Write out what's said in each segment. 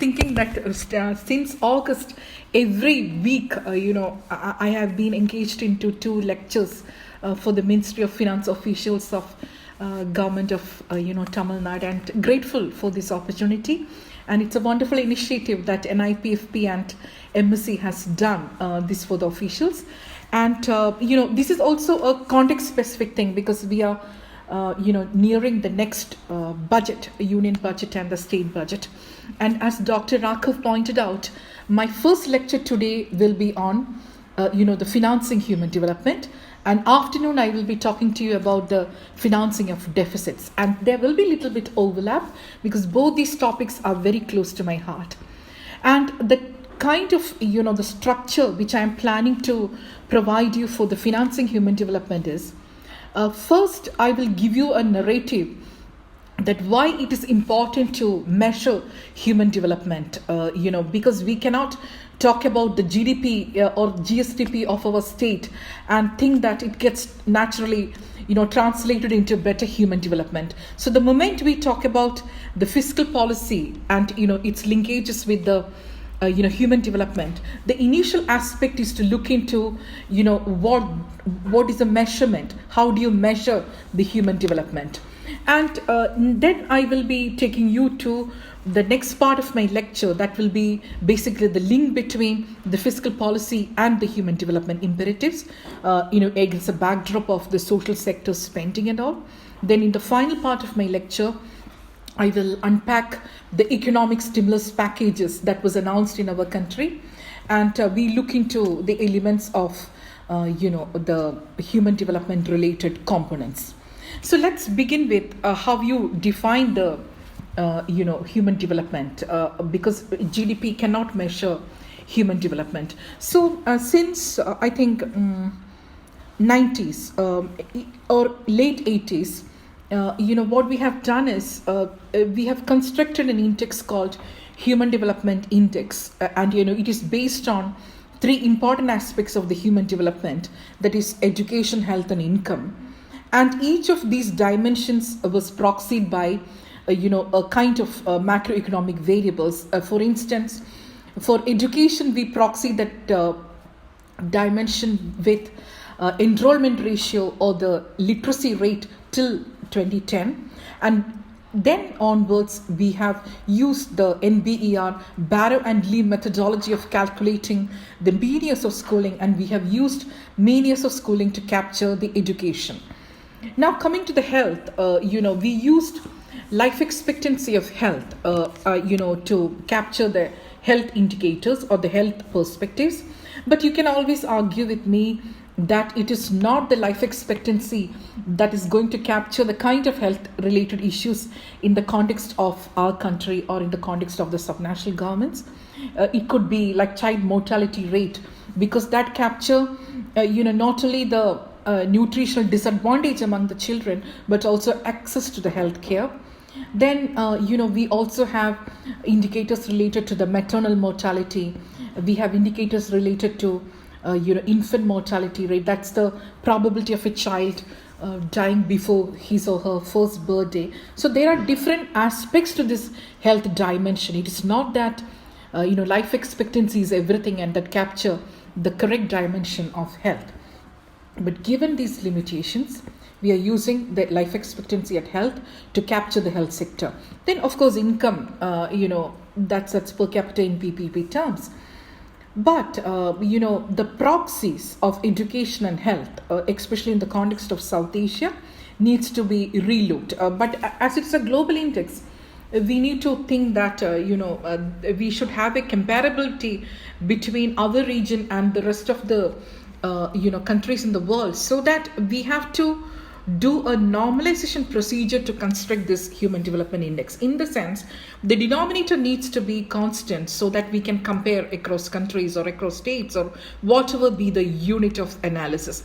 thinking that since August, every week, I have been engaged into 2 lectures for the Ministry of Finance officials of government of Tamil Nadu, and grateful for this opportunity. And it's a wonderful initiative that NIPFP and MSc has done this for the officials. And this is also a context specific thing, because we are nearing the next budget, union budget and the state budget. And as Dr. Raghav pointed out, my first lecture today will be on the financing human development. And afternoon, I will be talking to you about the financing of deficits. And there will be a little bit overlap, because both these topics are very close to my heart. And the kind of, the structure which I am planning to provide you for the financing human development is, first, I will give you a narrative that why it is important to measure human development, because we cannot talk about the GDP or GSDP of our state and think that it gets naturally translated into better human development. So the moment we talk about the fiscal policy and its linkages with the human development, the initial aspect is to look into what is the measurement, how do you measure the human development. And then I will be taking you to the next part of my lecture, that will be basically the link between the fiscal policy and the human development imperatives, against a backdrop of the social sector spending and all. Then in the final part of my lecture, I will unpack the economic stimulus packages that was announced in our country, and we look into the elements of the human development related components. So let's begin with how you define the human development, because GDP cannot measure human development. So since I think 90s or late 80s, what we have done is we have constructed an index called Human Development Index, and it is based on 3 important aspects of the human development, that is education, health, and income. And each of these dimensions was proxied by a kind of macroeconomic variables. For instance, for education, we proxy that dimension with enrollment ratio or the literacy rate till 2010, and then onwards we have used the NBER Barrow and Lee methodology of calculating the mean years of schooling, and we have used mean years of schooling to capture the education. Now coming to the health, we used life expectancy of health, to capture the health indicators or the health perspectives. But you can always argue with me that it is not the life expectancy that is going to capture the kind of health related issues in the context of our country or in the context of the subnational governments. It could be like child mortality rate, because that capture not only the nutritional disadvantage among the children, but also access to the health care. Then we also have indicators related to the maternal mortality. We have indicators related to infant mortality rate. That's the probability of a child dying before his or her first birthday. So there are different aspects to this health dimension. It is not that life expectancy is everything and that capture the correct dimension of health. But given these limitations, we are using the life expectancy at health to capture the health sector. Then, of course, income, that's per capita in PPP terms. But, the proxies of education and health, especially in the context of South Asia, needs to be relooked. But as it's a global index, we need to think that, we should have a comparability between our region and the rest of the countries in the world, so that we have to do a normalization procedure to construct this human development index. In the sense, the denominator needs to be constant so that we can compare across countries or across states or whatever be the unit of analysis.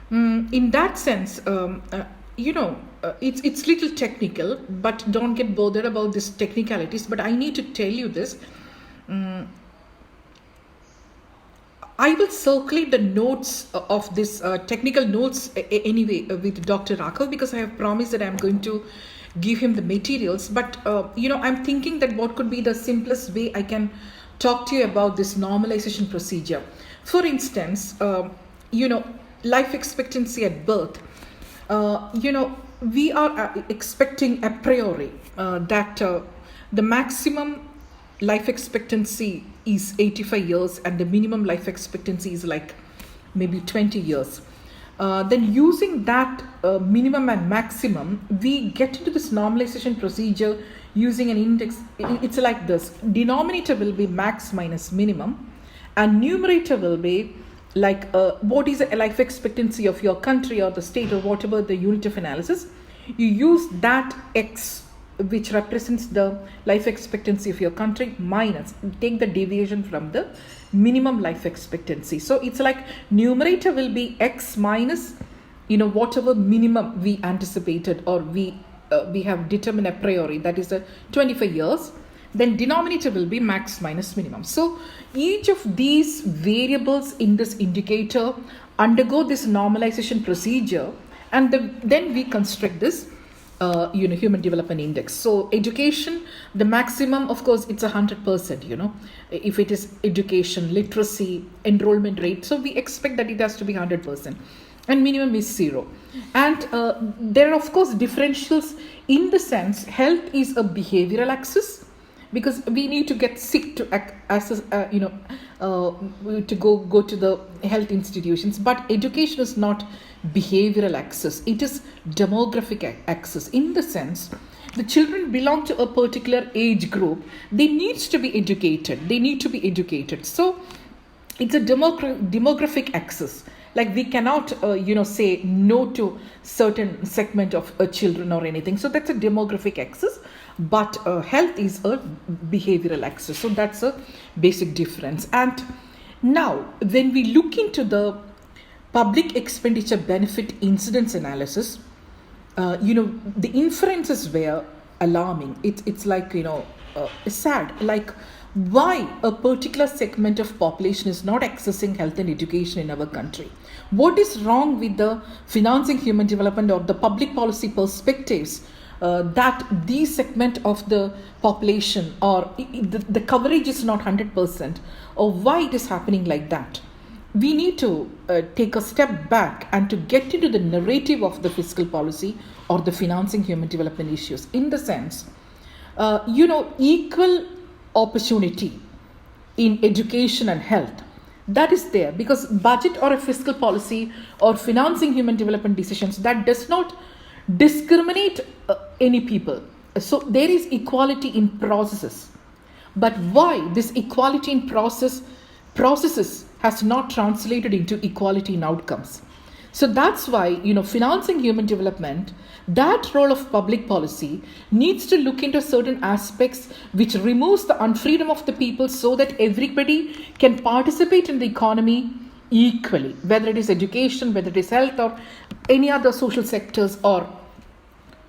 In that sense, it's little technical, but don't get bothered about these technicalities. But I need to tell you this. I will circulate the notes of this technical notes anyway with Dr. Raghav, because I have promised that I'm going to give him the materials. But I'm thinking that what could be the simplest way I can talk to you about this normalization procedure. For instance, life expectancy at birth. We are expecting a priori that the maximum life expectancy is 85 years and the minimum life expectancy is like maybe 20 years. Then using that minimum and maximum, we get into this normalization procedure using an index. It's like this: denominator will be max minus minimum, and numerator will be like what is the life expectancy of your country or the state or whatever the unit of analysis. You use that x, which represents the life expectancy of your country, minus, take the deviation from the minimum life expectancy. So it's like numerator will be x minus whatever minimum we anticipated or we have determined a priori, that is the 25 years. Then denominator will be max minus minimum. So each of these variables in this indicator undergo this normalization procedure, and then we construct this human development index. So education, the maximum, of course, it's 100%, if it is education, literacy, enrollment rate. So we expect that it has to be 100%. And minimum is 0. And there are, of course, differentials in the sense health is a behavioral axis, because we need to get sick to access, to go to the health institutions. But education is not behavioral axis, it is demographic axis, in the sense the children belong to a particular age group. They need to be educated. So it's a demographic axis. Like we cannot say no to certain segment of children or anything. So that's a demographic axis, but health is a behavioral axis. So that's a basic difference. And now when we look into the public expenditure benefit incidence analysis, the inferences were alarming. It's like sad. Like, why a particular segment of population is not accessing health and education in our country? What is wrong with the financing human development or the public policy perspectives that these segment of the population or the coverage is not 100%, or why it is happening like that? We need to take a step back and to get into the narrative of the fiscal policy or the financing human development issues, in the sense, equal opportunity in education and health, that is there, because budget or a fiscal policy or financing human development decisions, that does not discriminate any people. So there is equality in processes. But why this equality in processes has not translated into equality in outcomes? So that's why, financing human development, that role of public policy needs to look into certain aspects which removes the unfreedom of the people, so that everybody can participate in the economy equally, whether it is education, whether it is health, or any other social sectors or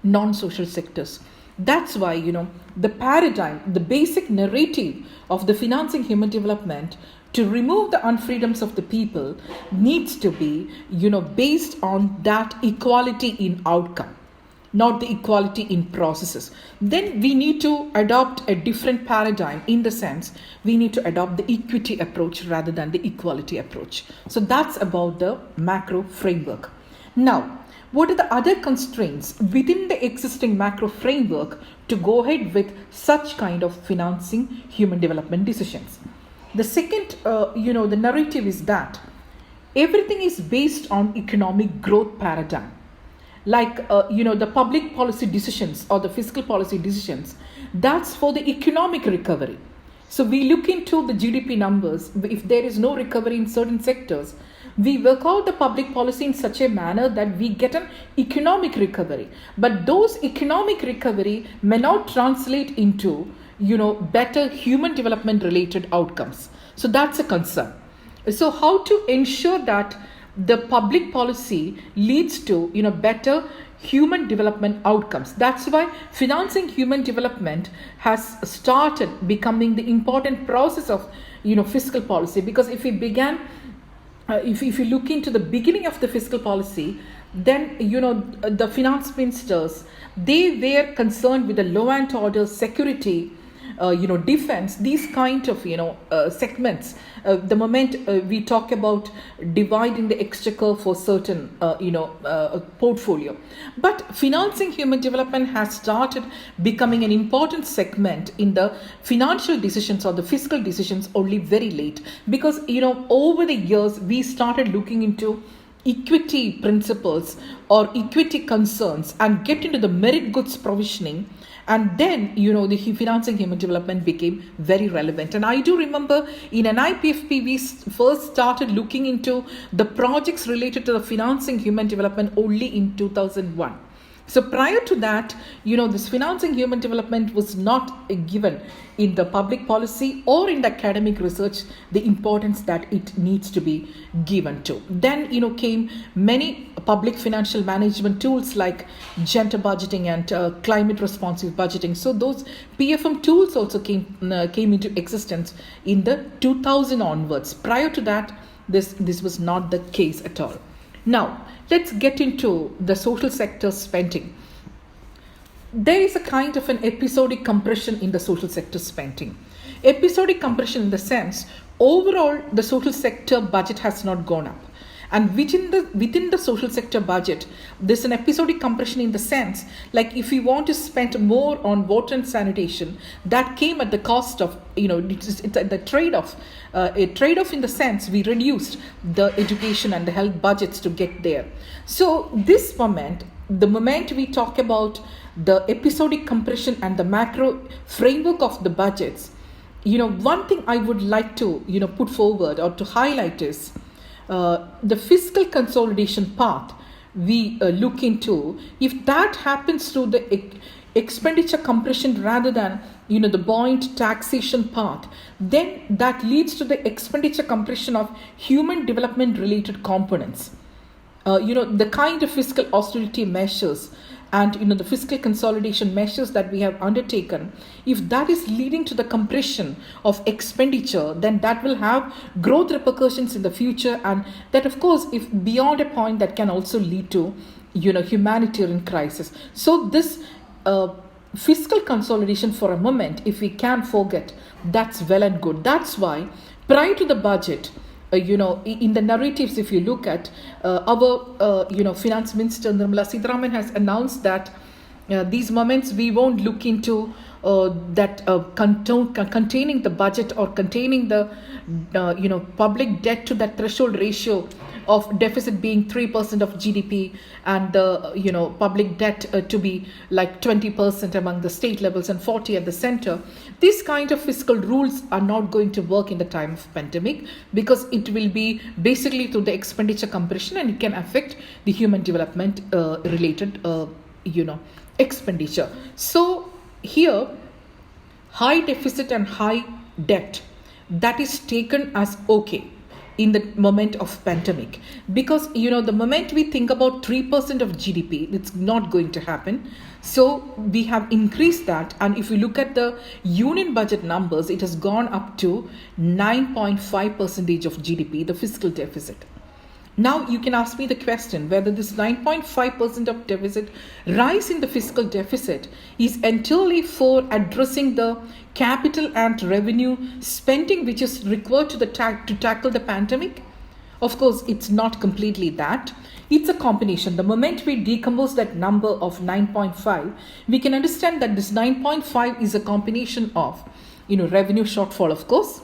non-social sectors. That's why, the paradigm, the basic narrative of the financing human development to remove the unfreedoms of the people needs to be, based on that equality in outcome, not the equality in processes. Then we need to adopt a different paradigm, in the sense we need to adopt the equity approach rather than the equality approach. So that's about the macro framework. Now, what are the other constraints within the existing macro framework to go ahead with such kind of financing human development decisions? The second, the narrative is that everything is based on economic growth paradigm. Like, the public policy decisions or the fiscal policy decisions, that's for the economic recovery. So we look into the GDP numbers. If there is no recovery in certain sectors, we work out the public policy in such a manner that we get an economic recovery. But those economic recovery may not translate into better human development related outcomes. So that's a concern. So how to ensure that the public policy leads to better human development outcomes? That's why financing human development has started becoming the important process of fiscal policy. Because if we began if you look into the beginning of the fiscal policy, Then, the finance ministers, they were concerned with the law and order, security, defense, these kind of, segments. The moment we talk about dividing the exchequer for certain, portfolio. But financing human development has started becoming an important segment in the financial decisions or the fiscal decisions only very late. Because, over the years, we started looking into equity principles or equity concerns and get into the merit goods provisioning, and then the financing human development became very relevant. And I do remember in NIPFP we first started looking into the projects related to the financing human development only in 2001. So prior to that, this financing human development was not given in the public policy or in the academic research the importance that it needs to be given to. Then, came many public financial management tools like gender budgeting and climate responsive budgeting. So those PFM tools also came into existence in the 2000 onwards. Prior to that, this was not the case at all. Now, let's get into the social sector spending. There is a kind of an episodic compression in the social sector spending. Episodic compression in the sense, overall, the social sector budget has not gone up. And within the social sector budget, there's an episodic compression in the sense, like if we want to spend more on water and sanitation, that came at the cost of, it's the trade-off. A trade-off in the sense we reduced the education and the health budgets to get there. So this moment, the moment we talk about the episodic compression and the macro framework of the budgets, one thing I would like to, put forward or to highlight is the fiscal consolidation path we look into. If that happens through the expenditure compression rather than the buoyant taxation path, then that leads to the expenditure compression of human development related components. The kind of fiscal austerity measures and the fiscal consolidation measures that we have undertaken, if that is leading to the compression of expenditure, then that will have growth repercussions in the future, and that of course, if beyond a point, that can also lead to humanitarian crisis. So this fiscal consolidation, for a moment, if we can forget, that's well and good. That's why prior to the budget, in the narratives, if you look at our, Finance Minister Nirmala Sitharaman has announced that these moments we won't look into containing the budget or containing the, public debt to that threshold ratio of deficit being 3% of GDP and the, public debt to be like 20% among the state levels and 40% at the center. These kind of fiscal rules are not going to work in the time of pandemic, because it will be basically through the expenditure compression, and it can affect the human development related, expenditure. So here, high deficit and high debt, that is taken as okay in the moment of pandemic, because the moment we think about 3% of GDP, it's not going to happen. So we have increased that, and if you look at the union budget numbers, it has gone up to 9.5% of GDP, the fiscal deficit. Now you can ask me the question whether this 9.5% of deficit rise in the fiscal deficit is entirely for addressing the capital and revenue spending which is required to tackle the pandemic. Of course, it's not completely that. It's a combination. The moment we decompose that number of 9.5, we can understand that this 9.5 is a combination of revenue shortfall, of course,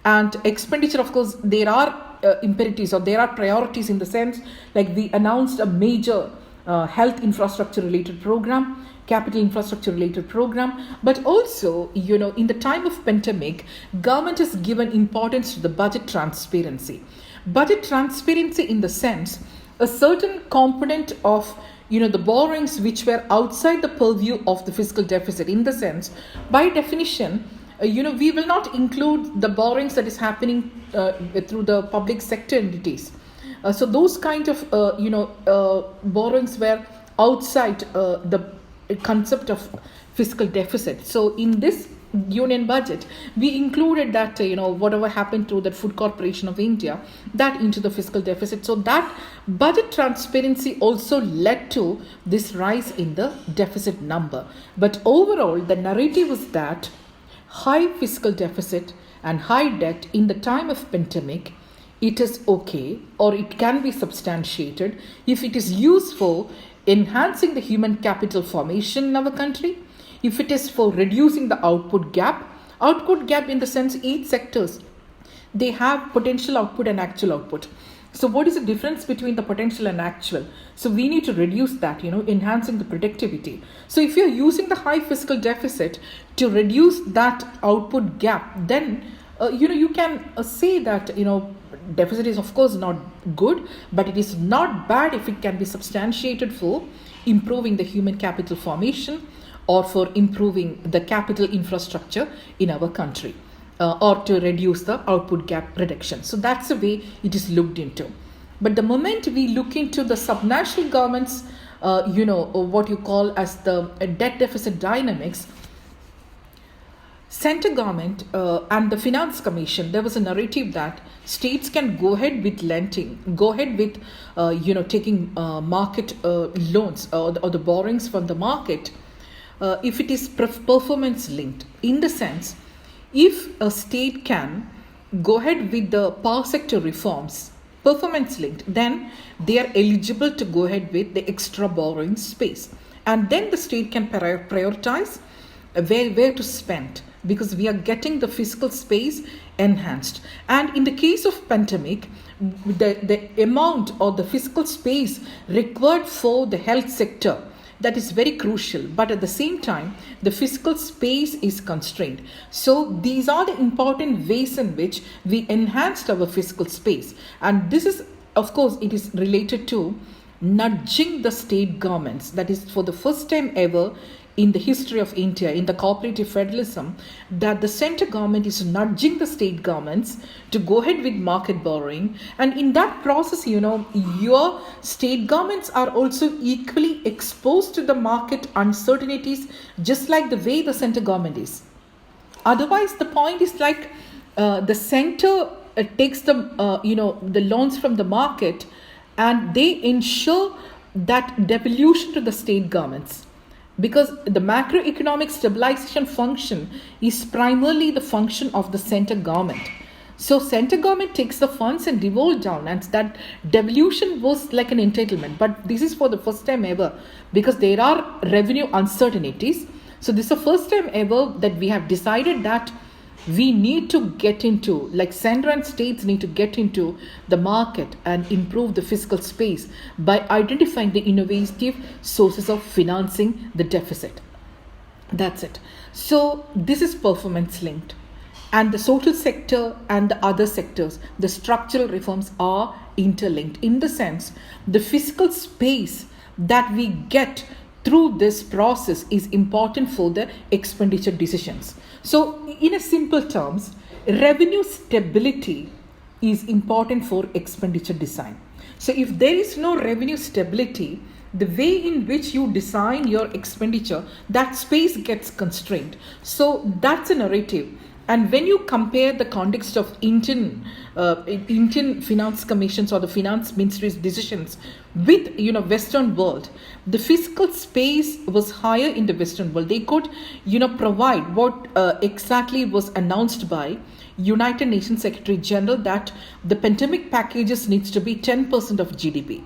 and expenditure. Of course, there are imperatives, or there are priorities, in the sense like we announced a major health infrastructure related program, capital infrastructure related program, but also in the time of pandemic, government has given importance to the budget transparency. Budget transparency in the sense, a certain component of the borrowings which were outside the purview of the fiscal deficit, in the sense, by definition, we will not include the borrowings that is happening through the public sector entities. So those kind of borrowings were outside the concept of fiscal deficit. So in this union budget, we included that, whatever happened to that Food Corporation of India, that into the fiscal deficit. So that budget transparency also led to this rise in the deficit number. But overall, the narrative was that high fiscal deficit and high debt in the time of pandemic, it is okay, or it can be substantiated if it is used for enhancing the human capital formation in our country, if it is for reducing the output gap in the sense each sectors, they have potential output and actual output. So what is the difference between the potential and actual? So we need to reduce that, enhancing the productivity. So if you're using the high fiscal deficit to reduce that output gap, then you can say that, deficit is of course not good, but it is not bad if it can be substantiated for improving the human capital formation or for improving the capital infrastructure in our country, or to reduce the output gap reduction. So that's the way it is looked into. But the moment we look into the subnational governments, what you call as the debt deficit dynamics, center government and the finance commission, there was a narrative that states can go ahead with lending, go ahead with taking market loans or the borrowings from the market if it is performance linked, in the sense if a state can go ahead with the power sector reforms performance linked, then they are eligible to go ahead with the extra borrowing space, and then the state can prioritize where to spend, because we are getting the fiscal space enhanced. And in the case of pandemic, the amount or the fiscal space required for the health sector, that is very crucial, but at the same time the fiscal space is constrained. So these are the important ways in which we enhanced our fiscal space, and this is, of course, it is related to nudging the state governments. That is, for the first time ever in the history of India, in the cooperative federalism, that the center government is nudging the state governments to go ahead with market borrowing. And in that process, your state governments are also equally exposed to the market uncertainties, just like the way the center government is. Otherwise, the point is like the center takes the loans from the market, and they ensure that devolution to the state governments, because the macroeconomic stabilization function is primarily the function of the center government. So center government takes the funds and devolve down, and that devolution was like an entitlement. But this is for the first time ever, because there are revenue uncertainties. So this is the first time ever that we have decided that we need to get into, like center and states need to get into the market and improve the fiscal space by identifying the innovative sources of financing the deficit. That's it. So this is performance linked, and the social sector and the other sectors, the structural reforms are interlinked, in the sense the fiscal space that we get through this process is important for the expenditure decisions. So in a simple terms, revenue stability is important for expenditure design. So if there is no revenue stability, the way in which you design your expenditure, that space gets constrained. So that's a narrative. And when you compare the context of Indian finance commissions or the finance ministry's decisions with Western world, the fiscal space was higher in the Western world. They could provide what exactly was announced by United Nations Secretary General, that the pandemic packages needs to be 10% of GDP.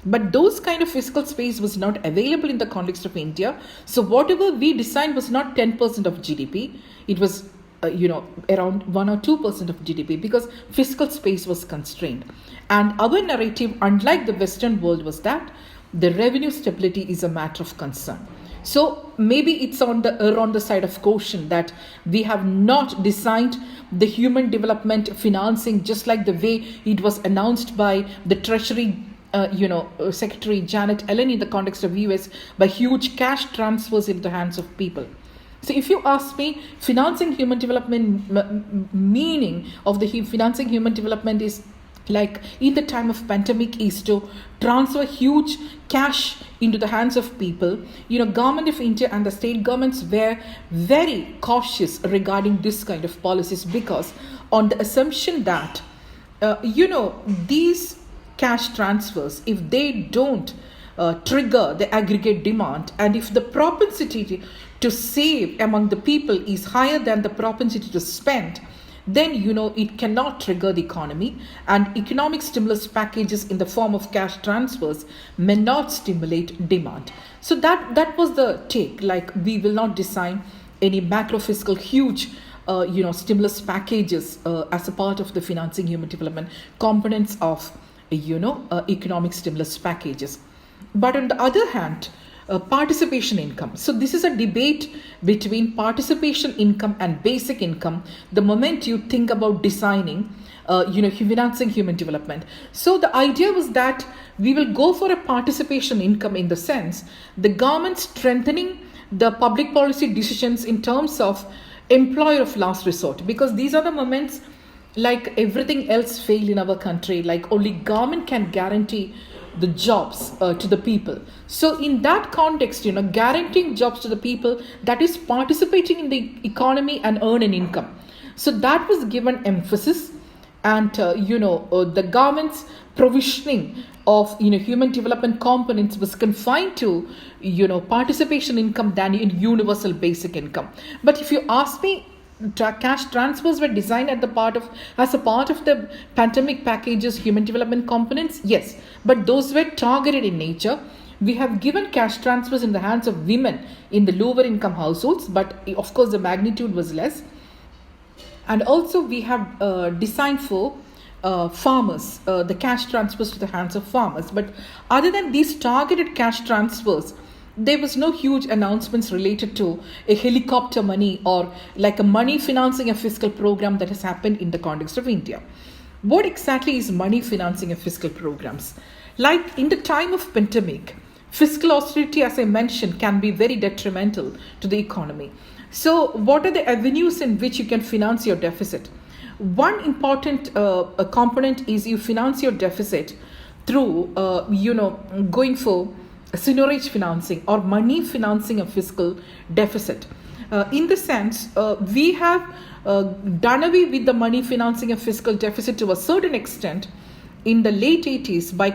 But those kind of fiscal space was not available in the context of India. So whatever we designed was not 10% of GDP. It was around 1 or 2% of GDP, because fiscal space was constrained. And our narrative, unlike the Western world, was that the revenue stability is a matter of concern. So maybe it's on the side of caution that we have not designed the human development financing just like the way it was announced by the Treasury Secretary Janet Yellen in the context of US, by huge cash transfers into the hands of people. So if you ask me, financing human development, meaning of the financing human development is like in the time of pandemic, is to transfer huge cash into the hands of people. Government of India and the state governments were very cautious regarding this kind of policies, because on the assumption that these cash transfers, if they don't trigger the aggregate demand, and if the propensity to save among the people is higher than the propensity to spend, then it cannot trigger the economy, and economic stimulus packages in the form of cash transfers may not stimulate demand. So that was the take, like we will not design any macro fiscal huge stimulus packages as a part of the financing human development components of economic stimulus packages. But on the other hand, participation income. So this is a debate between participation income and basic income the moment you think about designing financing human development. So the idea was that we will go for a participation income, in the sense the government strengthening the public policy decisions in terms of employer of last resort, because these are the moments, like everything else failed in our country, like only government can guarantee the jobs to the people. So in that context, guaranteeing jobs to the people, that is participating in the economy and earn an income. So that was given emphasis, and the government's provisioning of human development components was confined to participation income than in universal basic income. But if you ask me, cash transfers were designed as a part of the pandemic packages human development components, yes, but those were targeted in nature. We have given cash transfers in the hands of women in the lower income households, but of course the magnitude was less. And also we have designed for farmers, the cash transfers to the hands of farmers. But other than these targeted cash transfers, there was no huge announcements related to a helicopter money or like a money financing a fiscal program that has happened in the context of India. What exactly is money financing a fiscal programs? Like in the time of pandemic, fiscal austerity, as I mentioned, can be very detrimental to the economy. So what are the avenues in which you can finance your deficit? One important component is you finance your deficit through, going for seigniorage financing or money financing a fiscal deficit. In the sense, we have done away with the money financing a fiscal deficit to a certain extent in the late 80s by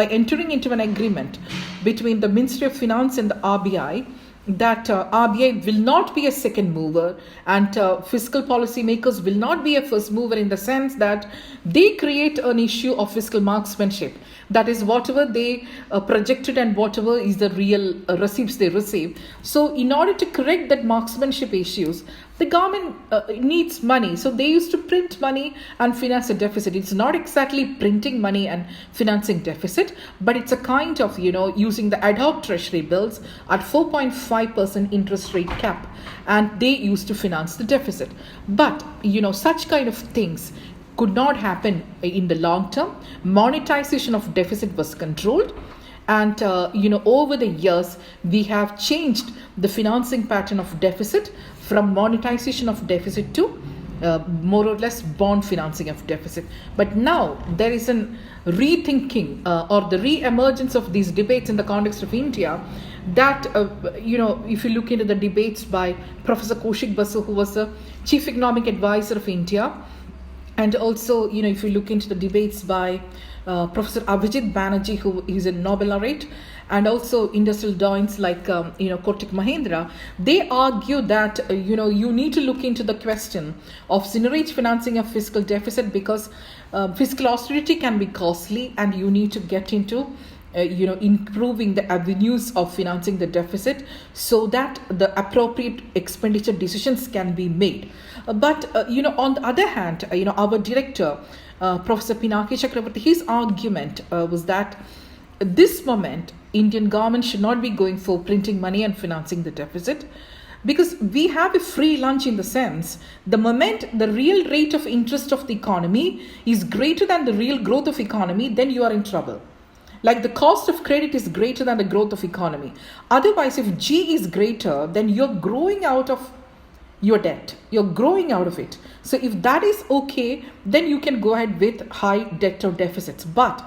entering into an agreement between the Ministry of Finance and the RBI, that RBI will not be a second mover, and fiscal policy makers will not be a first mover, in the sense that they create an issue of fiscal marksmanship. That is, whatever they projected and whatever is the real receipts they receive. So in order to correct that marksmanship issues, the government needs money. So they used to print money and finance a deficit. It's not exactly printing money and financing deficit, but it's a kind of, using the ad hoc treasury bills at 4.5% interest rate cap. And they used to finance the deficit. But, such kind of things could not happen in the long term. Monetization of deficit was controlled. And, over the years, we have changed the financing pattern of deficit from monetization of deficit to more or less bond financing of deficit. But now there is a rethinking or the re-emergence of these debates in the context of India, that, if you look into the debates by Professor Kaushik Basu, who was the Chief Economic Advisor of India, and also, if you look into the debates by Professor Abhijit Banerjee, who is a Nobel laureate, and also industrial doyens like, Kartik Mahendra, they argue that, you need to look into the question of seigniorage financing of fiscal deficit, because fiscal austerity can be costly, and you need to get into improving the avenues of financing the deficit so that the appropriate expenditure decisions can be made. But, on the other hand, our director, Professor Pinaki Chakravarti, his argument was that at this moment, Indian government should not be going for printing money and financing the deficit, because we have a free lunch, in the sense the moment the real rate of interest of the economy is greater than the real growth of economy, then you are in trouble. Like the cost of credit is greater than the growth of economy. Otherwise, if G is greater, then you're growing out of your debt. You're growing out of it. So if that is okay, then you can go ahead with high debt or deficits. But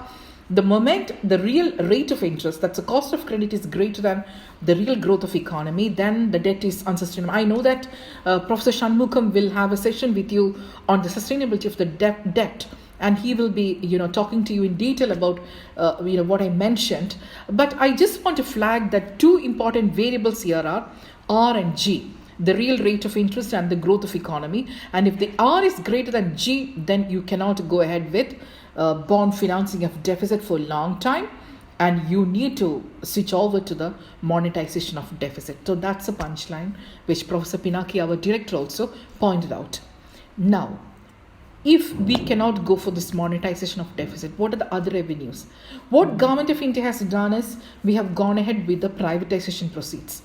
the moment the real rate of interest, that's the cost of credit, is greater than the real growth of economy, then the debt is unsustainable. I know that Professor Shanmugam will have a session with you on the sustainability of the debt, and he will be talking to you in detail about what I mentioned. But I just want to flag that two important variables here are R and G, the real rate of interest and the growth of economy. And if the R is greater than G, then you cannot go ahead with bond financing of deficit for a long time, and you need to switch over to the monetization of deficit. So that's a punchline which Professor Pinaki, our director, also pointed out. Now, if we cannot go for this monetization of deficit, what are the other avenues? What Government of India has done is we have gone ahead with the privatization proceeds.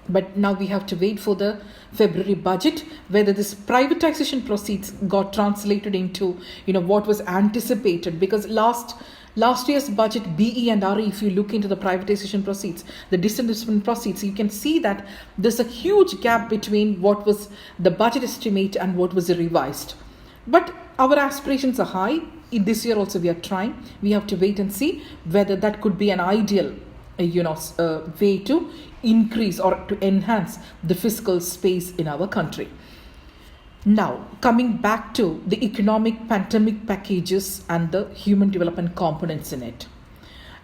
But now we have to wait for the February budget, whether this privatization proceeds got translated into what was anticipated. Because last year's budget, BE and RE, if you look into the privatization proceeds, the disinvestment proceeds, you can see that there's a huge gap between what was the budget estimate and what was revised. But our aspirations are high. This year also we are trying. We have to wait and see whether that could be an ideal way to increase or to enhance the fiscal space in our country. Now, coming back to the economic pandemic packages and the human development components in it.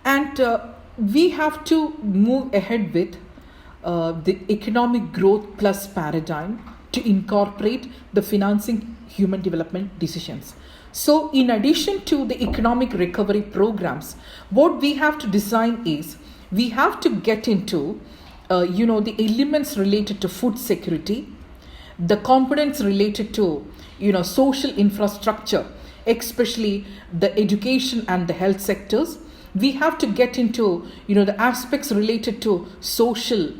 And we have to move ahead with the economic growth plus paradigm to incorporate the financing human development decisions. So in addition to the economic recovery programs, what we have to design is we have to get into the elements related to food security, the components related to social infrastructure, especially the education and the health sectors. We have to get into the aspects related to social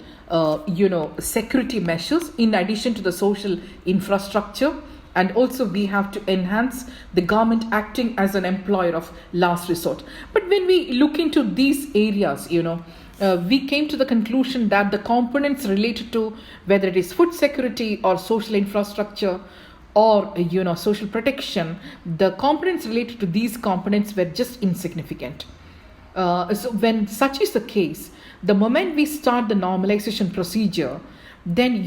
security measures in addition to the social infrastructure. And also we have to enhance the government acting as an employer of last resort. But when we look into these areas, we came to the conclusion that the components related to whether it is food security or social infrastructure or social protection, the components related to these components were just insignificant. So when such is the case, the moment we start the normalization procedure, then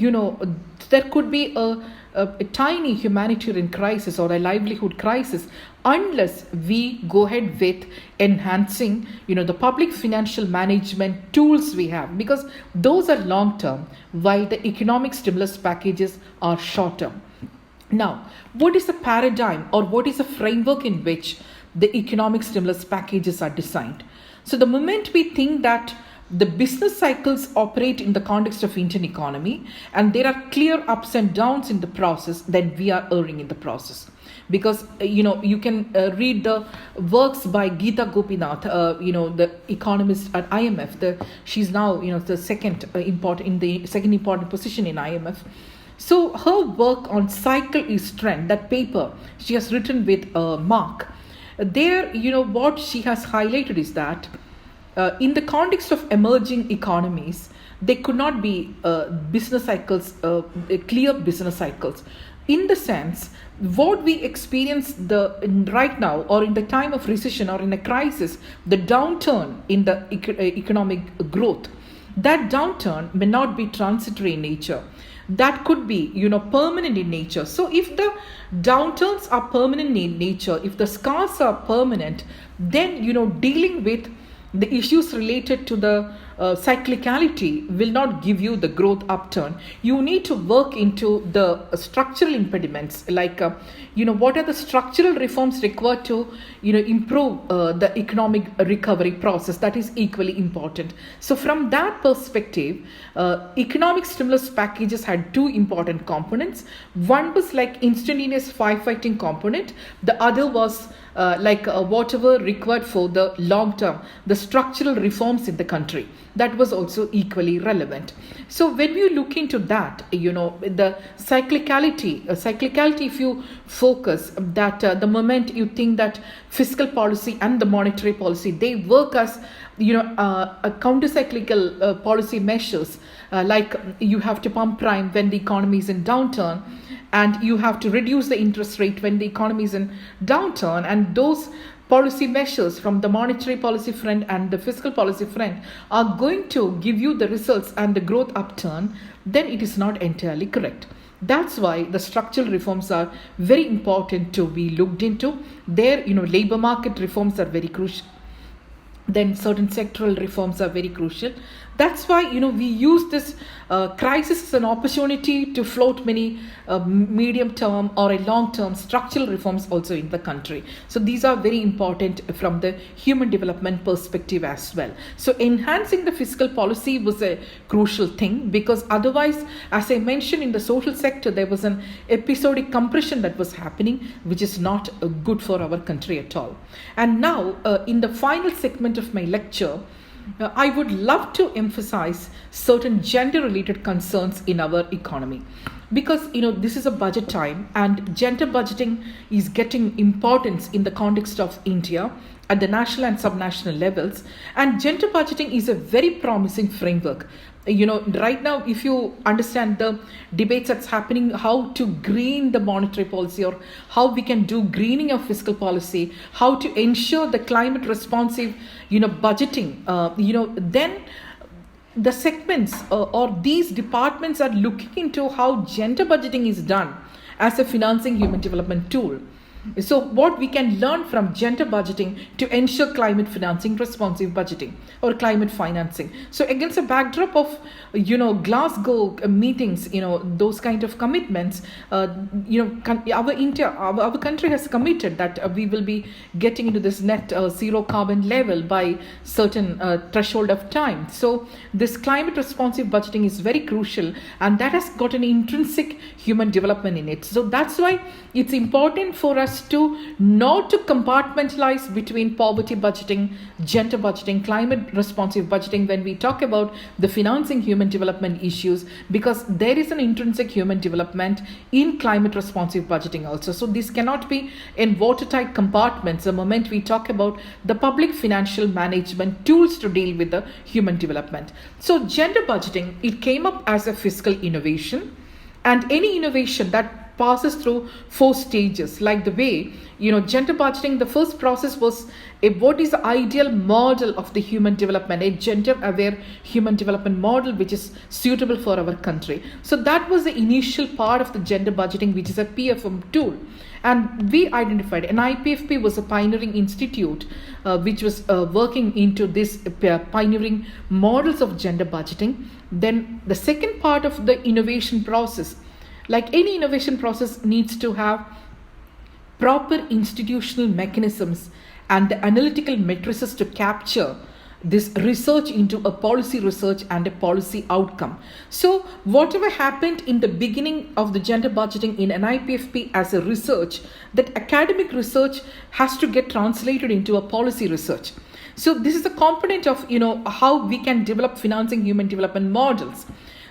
there could be a tiny humanitarian crisis or a livelihood crisis unless we go ahead with enhancing the public financial management tools we have, because those are long term while the economic stimulus packages are short term. Now, what is the paradigm or what is the framework in which the economic stimulus packages are designed? So the moment we think that the business cycles operate in the context of Indian economy and there are clear ups and downs in the process, then we are erring in the process. Because you can read the works by Geeta Gopinath, the economist at IMF. She's now the second important position in IMF. So her work on cycle is trend, that paper she has written with Mark. There, what she has highlighted is that in the context of emerging economies, there could not be business cycles, clear business cycles. In the sense, what we experience right now, or in the time of recession or in a crisis, the downturn in the economic growth, that downturn may not be transitory in nature. That could be, permanent in nature. So if the downturns are permanent in nature, if the scars are permanent, then, dealing with the issues related to the cyclicality will not give you the growth upturn. You need to work into the structural impediments, like what are the structural reforms required to improve the economic recovery process. That is equally important. So from that perspective, economic stimulus packages had two important components. One was like instantaneous firefighting component. The other was whatever required for the long term, the structural reforms in the country. That was also equally relevant. So when you look into that, the cyclicality, if you focus that the moment you think that fiscal policy and the monetary policy, they work as a counter-cyclical policy measures, like you have to pump prime when the economy is in downturn, and you have to reduce the interest rate when the economy is in downturn, and those policy measures from the monetary policy front and the fiscal policy front are going to give you the results and the growth upturn, then it is not entirely correct. That's why the structural reforms are very important to be looked into. There, labor market reforms are very crucial. Then certain sectoral reforms are very crucial. That's why we use this crisis as an opportunity to float many medium term or a long term structural reforms also in the country. So these are very important from the human development perspective as well. So enhancing the fiscal policy was a crucial thing, because otherwise, as I mentioned, in the social sector there was an episodic compression that was happening, which is not good for our country at all. And now in the final segment of my lecture, I would love to emphasize certain gender related concerns in our economy, because this is a budget time and gender budgeting is getting importance in the context of India at the national and subnational levels. And gender budgeting is a very promising framework. Right now, if you understand the debates that's happening, how to green the monetary policy, or how we can do greening of fiscal policy, how to ensure the climate responsive budgeting, then the segments or these departments are looking into how gender budgeting is done as a financing human development tool. So what we can learn from gender budgeting to ensure climate financing responsive budgeting or climate financing. So against a backdrop of Glasgow meetings, those kind of commitments, our country has committed that we will be getting into this net zero carbon level by certain threshold of time. So this climate responsive budgeting is very crucial, and that has got an intrinsic human development in it. So that's why it's important for us to not to compartmentalize between poverty budgeting, gender budgeting, climate responsive budgeting when we talk about the financing human development issues, because there is an intrinsic human development in climate responsive budgeting also. So this cannot be in watertight compartments the moment we talk about the public financial management tools to deal with the human development. So gender budgeting, it came up as a fiscal innovation, and any innovation that passes through 4 stages, like the way gender budgeting, the first process was what is the ideal model of the human development, a gender aware human development model which is suitable for our country. So that was the initial part of the gender budgeting, which is a PFM tool. And we identified, and IPFP was a pioneering institute which was working into this pioneering models of gender budgeting. Then the second part of the innovation process, like any innovation process, needs to have proper institutional mechanisms and the analytical matrices to capture this research into a policy research and a policy outcome. So whatever happened in the beginning of the gender budgeting in NIPFP as a research, that academic research has to get translated into a policy research. So this is a component of how we can develop financing human development models.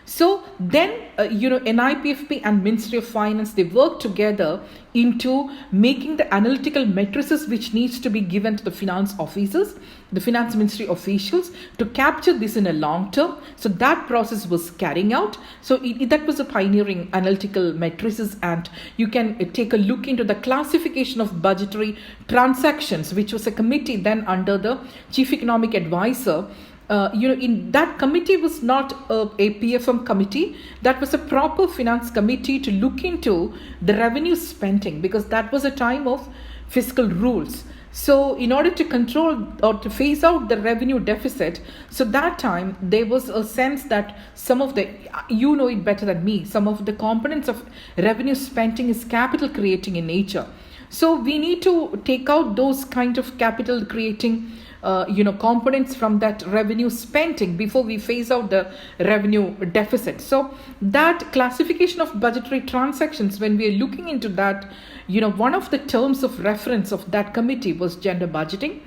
So then, NIPFP and Ministry of Finance, they work together into making the analytical matrices which needs to be given to the finance officers, the finance ministry officials, to capture this in a long term. So that process was carrying out. So that was a pioneering analytical matrices, and you can take a look into the classification of budgetary transactions, which was a committee then under the Chief Economic Advisor. In that committee was not a PFM committee, that was a proper finance committee to look into the revenue spending, because that was a time of fiscal rules. So in order to control or to phase out the revenue deficit, so that time there was a sense that some of the, you know it better than me, some of the components of revenue spending is capital creating in nature. So we need to take out those kind of capital creating components from that revenue spending before we phase out the revenue deficit. So that classification of budgetary transactions, when we are looking into that, one of the terms of reference of that committee was gender budgeting.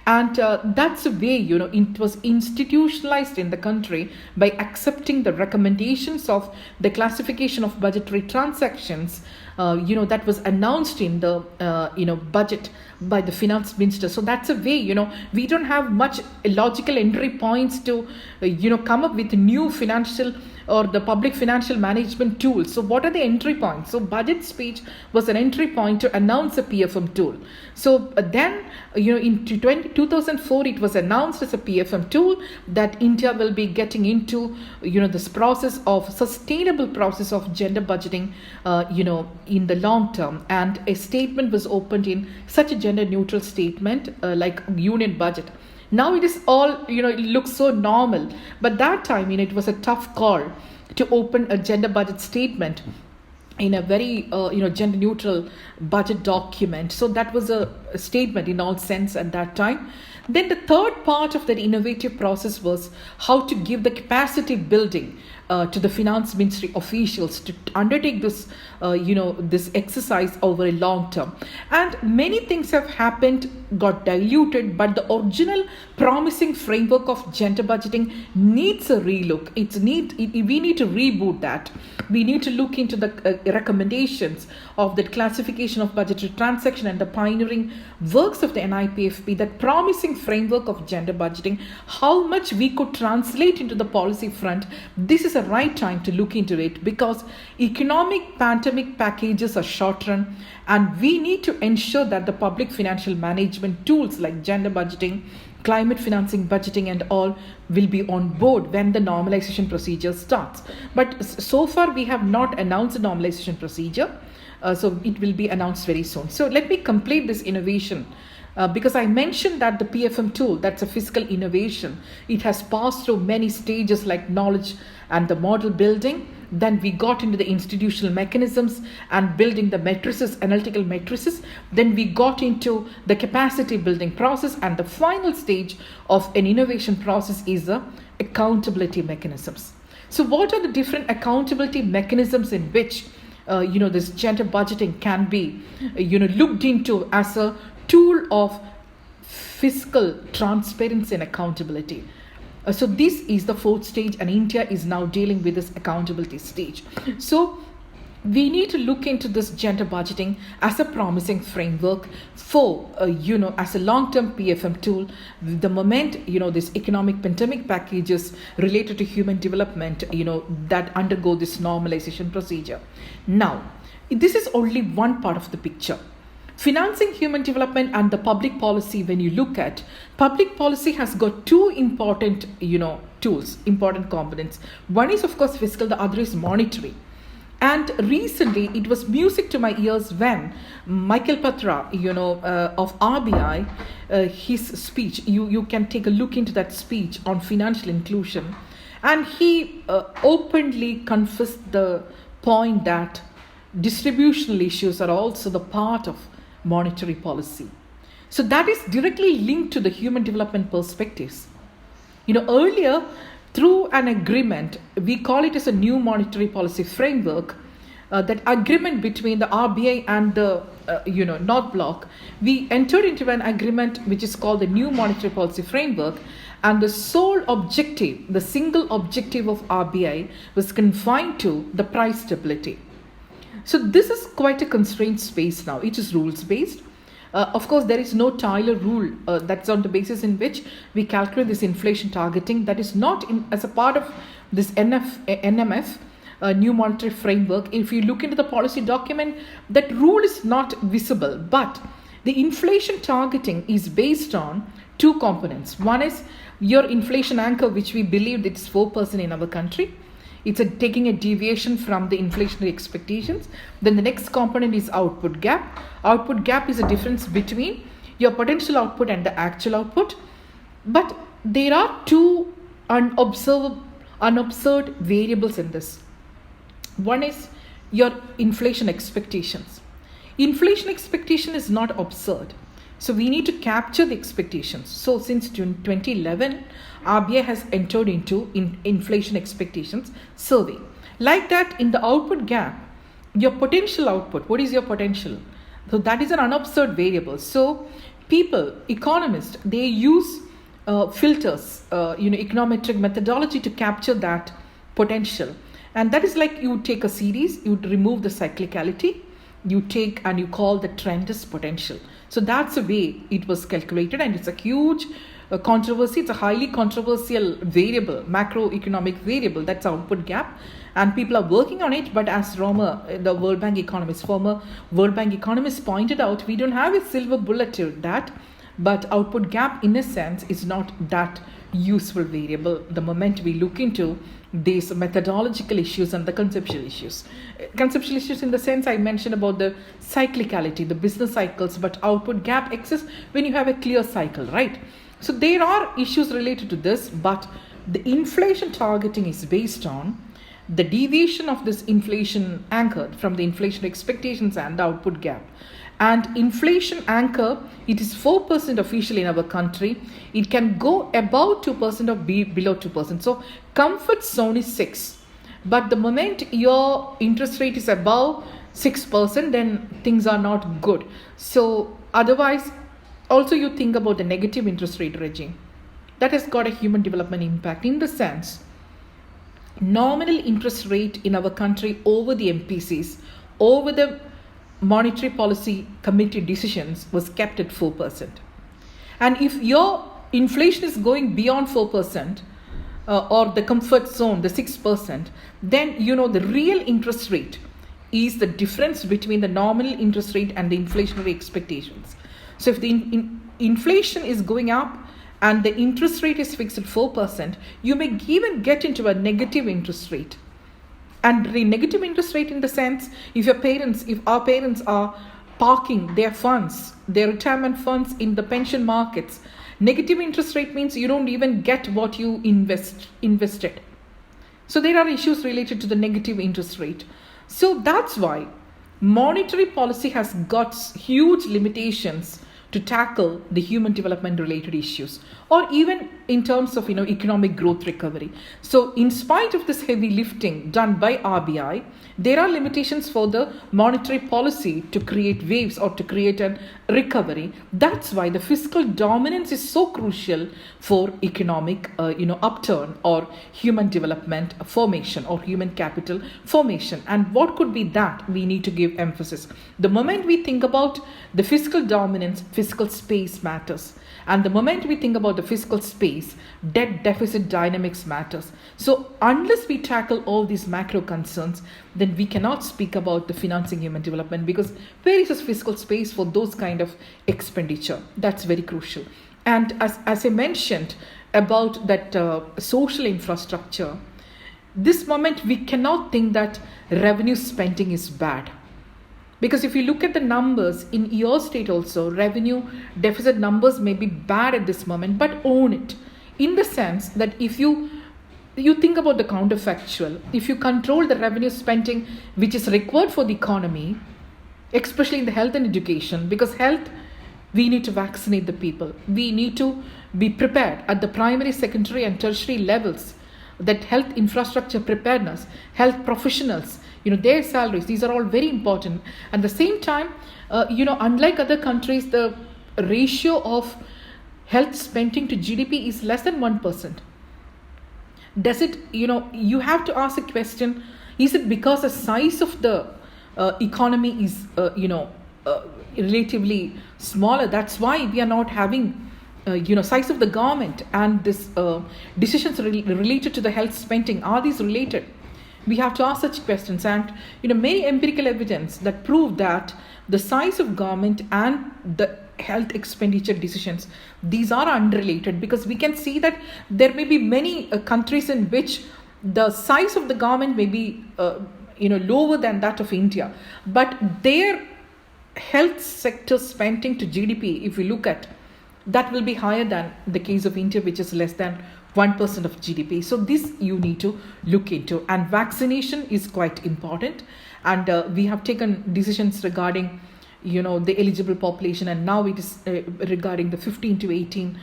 And that's the way, it was institutionalized in the country by accepting the recommendations of the classification of budgetary transactions that was announced in the budget by the finance minister. So that's a way, we don't have much logical entry points to come up with new financial or the public financial management tools. So what are the entry points? So budget speech was an entry point to announce a PFM tool. So then in 2004 it was announced as a PFM tool that India will be getting into this process of sustainable process of gender budgeting in the long term, and a statement was opened in such a gender neutral statement like union budget. Now it is all, it looks so normal. But that time, it was a tough call to open a gender budget statement in a very, gender neutral budget document. So that was a statement in all sense at that time. Then the third part of that innovative process was how to give the capacity building to the finance ministry officials to undertake this, this exercise over a long term. And many things have happened, got diluted, but the original promising framework of gender budgeting needs a relook. We need to reboot that. We need to look into the recommendations of the classification of budgetary transaction and the pioneering works of the NIPFP, that promising framework of gender budgeting, how much we could translate into the policy front. This is a right time to look into it, because economic pandemic packages are short run, and we need to ensure that the public financial management tools like gender budgeting, climate financing budgeting and all will be on board when the normalization procedure starts. But so far we have not announced a normalization procedure, so it will be announced very soon. So let me complete this innovation. Because I mentioned that the PFM tool, that's a fiscal innovation. It has passed through many stages like knowledge and the model building. Then we got into the institutional mechanisms and building the matrices, analytical matrices. Then we got into the capacity building process. And the final stage of an innovation process is the accountability mechanisms. So what are the different accountability mechanisms in which this gender budgeting can be looked into as a tool of fiscal transparency and accountability? So this is the fourth stage, and India is now dealing with this accountability stage. So we need to look into this gender budgeting as a promising framework for, as a long-term PFM tool. The moment, this economic pandemic packages related to human development, that undergo this normalization procedure. Now, this is only one part of the picture. Financing human development and the public policy, when you look at public policy, has got two important, tools, important components. One is, of course, fiscal, the other is monetary. And recently, it was music to my ears when Michael Patra, of RBI, his speech, you can take a look into that speech on financial inclusion. And he openly confessed the point that distributional issues are also the part of monetary policy. So that is directly linked to the human development perspectives. Earlier, through an agreement, we call it as a new monetary policy framework, that agreement between the RBI and the North Bloc, we entered into an agreement which is called the new monetary policy framework, and the sole objective, the single objective of RBI was confined to the price stability. So this is quite a constrained space now. It is rules based. Of course, there is no Taylor rule that's on the basis in which we calculate this inflation targeting. That is not as a part of this NMF, new monetary framework. If you look into the policy document, that rule is not visible. But the inflation targeting is based on two components. One is your inflation anchor, which we believe it's 4% in our country. It's taking a deviation from the inflationary expectations. Then the next component is output gap. Output gap is a difference between your potential output and the actual output. But there are two unobserved variables in this. One is your inflation expectations. Inflation expectation is not absurd. So we need to capture the expectations. So since 2011, RBI has entered into inflation expectations survey. Like that, in the output gap, your potential output, what is your potential? So that is an unobserved variable. So people, economists, they use filters, econometric methodology to capture that potential. And that is like you take a series, you remove the cyclicality, you take and you call the trend as potential. So that's the way it was calculated, and it's a huge controversy. It's a highly controversial variable, macroeconomic variable, that's output gap, and people are working on it. But as Romer, the World Bank economist, former World Bank economist, pointed out, we don't have a silver bullet to that, but output gap in a sense is not that useful variable the moment we look into these methodological issues and the conceptual issues. Conceptual issues in the sense I mentioned about the cyclicality, the business cycles, but output gap exists when you have a clear cycle, right? So there are issues related to this, but the inflation targeting is based on the deviation of this inflation anchored from the inflation expectations and the output gap. And inflation anchor, it is 4% officially in our country. It can go above 2% or be below 2%. So comfort zone is 6. But the moment your interest rate is above 6%, then things are not good. So otherwise, also you think about the negative interest rate regime. That has got a human development impact in the sense, nominal interest rate in our country over the MPCs, over the monetary policy committee decisions, was kept at 4%. And if your inflation is going beyond 4%, or the comfort zone, the 6%, then the real interest rate is the difference between the nominal interest rate and the inflationary expectations. So if the inflation is going up and the interest rate is fixed at 4%, you may even get into a negative interest rate. And the negative interest rate in the sense, if our parents are parking their funds, their retirement funds in the pension markets, negative interest rate means you don't even get what you invested. So there are issues related to the negative interest rate. So that's why monetary policy has got huge limitations to tackle the human development related issues, or even in terms of economic growth recovery. So in spite of this heavy lifting done by RBI, there are limitations for the monetary policy to create waves or to create a recovery. That's why the fiscal dominance is so crucial for economic upturn or human development formation or human capital formation. And what could be that? We need to give emphasis. The moment we think about the fiscal dominance, fiscal space matters. And the moment we think about the fiscal space, debt deficit dynamics matters. So unless we tackle all these macro concerns, then we cannot speak about the financing human development, because where is this fiscal space for those kind of expenditure? That's very crucial. And as I mentioned about that social infrastructure, this moment we cannot think that revenue spending is bad. Because if you look at the numbers in your state also, revenue deficit numbers may be bad at this moment, but own it. In the sense that if you think about the counterfactual, if you control the revenue spending which is required for the economy, especially in the health and education, because health, we need to vaccinate the people. We need to be prepared at the primary, secondary and tertiary levels. That health infrastructure preparedness, health professionals, their salaries, these are all very important. At the same time, unlike other countries, the ratio of health spending to GDP is less than 1%. Does it, you have to ask a question, is it because the size of the economy is, relatively smaller? That's why we are not having size of the government and this decisions related to the health spending, are these related? We have to ask such questions. And many empirical evidence that prove that the size of government and the health expenditure decisions, these are unrelated, because we can see that there may be many countries in which the size of the government may be lower than that of India, but their health sector spending to GDP, if we look at, that will be higher than the case of India, which is less than 1% of GDP. So this you need to look into. And vaccination is quite important. And we have taken decisions regarding, the eligible population. And now it is regarding the 15 to 18,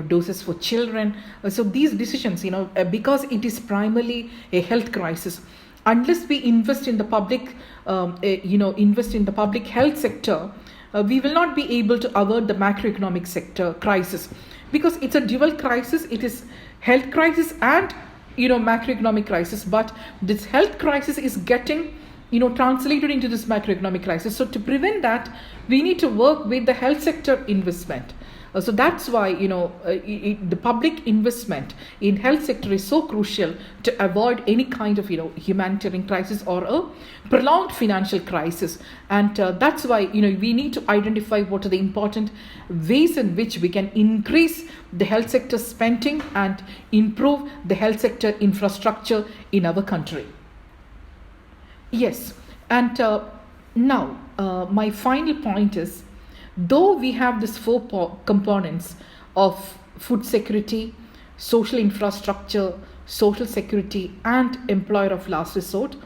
doses for children. So these decisions, because it is primarily a health crisis, unless we invest in the public, invest in the public health sector, we will not be able to avert the macroeconomic sector crisis, because it's a dual crisis. It is health crisis and macroeconomic crisis, but this health crisis is getting translated into this macroeconomic crisis. So to prevent that, we need to work with the health sector investment. So that's why the public investment in health sector is so crucial to avoid any kind of humanitarian crisis or a prolonged financial crisis. And that's why we need to identify what are the important ways in which we can increase the health sector spending and improve the health sector infrastructure in our country. Yes, and now my final point is, though we have these four components of food security, social infrastructure, social security, and employer of last resort,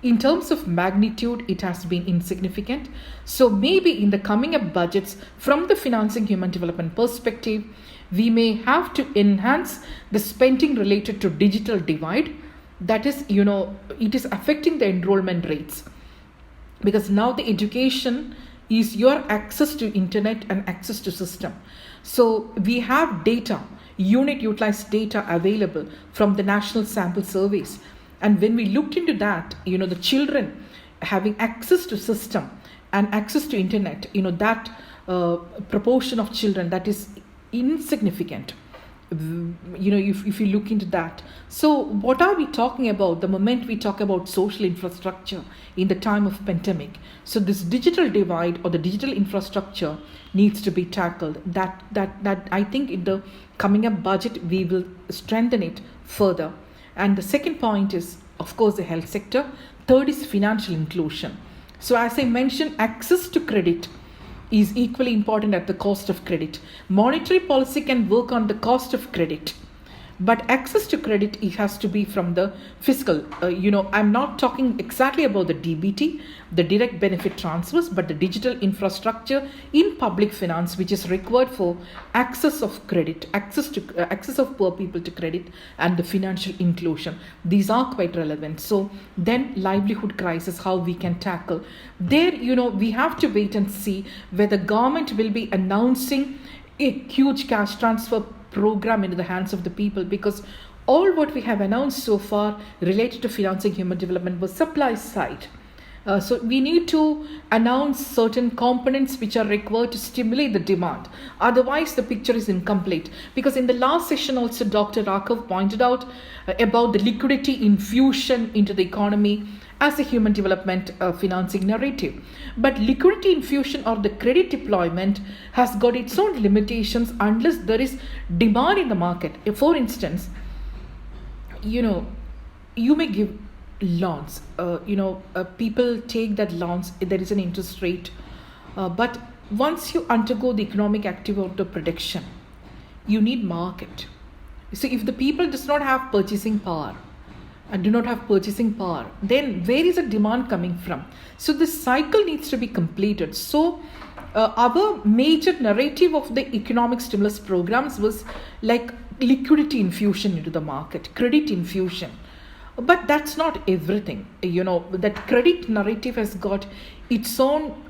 in terms of magnitude, it has been insignificant. So maybe in the coming up budgets, from the financing human development perspective, we may have to enhance the spending related to digital divide. That is, it is affecting the enrollment rates, because now the education is your access to internet and access to system. So we have data, unit utilized data available from the national sample surveys. And when we looked into that, the children having access to system and access to internet, that proportion of children, that is insignificant. If you look into that. So what are we talking about the moment we talk about social infrastructure in the time of pandemic? So this digital divide or the digital infrastructure needs to be tackled. That I think in the coming up budget we will strengthen it further. And the second point is, of course, the health sector. Third is financial inclusion. So as I mentioned, access to credit is equally important at the cost of credit. Monetary policy can work on the cost of credit, but access to credit, it has to be from the fiscal. I'm not talking exactly about the DBT, the direct benefit transfers, but the digital infrastructure in public finance, which is required for access of credit, access of poor people to credit, and the financial inclusion. These are quite relevant. So then livelihood crisis, how we can tackle. There, we have to wait and see whether government will be announcing a huge cash transfer program into the hands of the people, because all what we have announced so far related to financing human development was supply side. So we need to announce certain components which are required to stimulate the demand. Otherwise, the picture is incomplete. Because in the last session also, Dr. Raghav pointed out about the liquidity infusion into the economy as a human development financing narrative. But liquidity infusion or the credit deployment has got its own limitations unless there is demand in the market. For instance, you may give loans. People take that loans, there is an interest rate. But once you undergo the economic activity of the production, you need market. So if the people does not have purchasing power, and do not have purchasing power, then where is the demand coming from? So this cycle needs to be completed. So our major narrative of the economic stimulus programs was like liquidity infusion into the market, credit infusion. But that's not everything. That credit narrative has got its own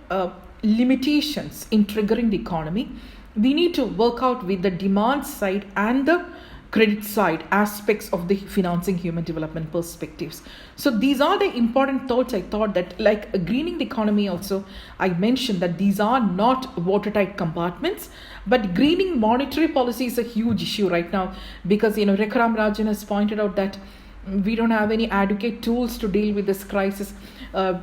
limitations in triggering the economy. We need to work out with the demand side and the credit side aspects of the financing human development perspectives. So these are the important thoughts. I thought that, like greening the economy also, I mentioned that these are not watertight compartments, but greening monetary policy is a huge issue right now, because Rekharam Rajan has pointed out that we don't have any adequate tools to deal with this crisis,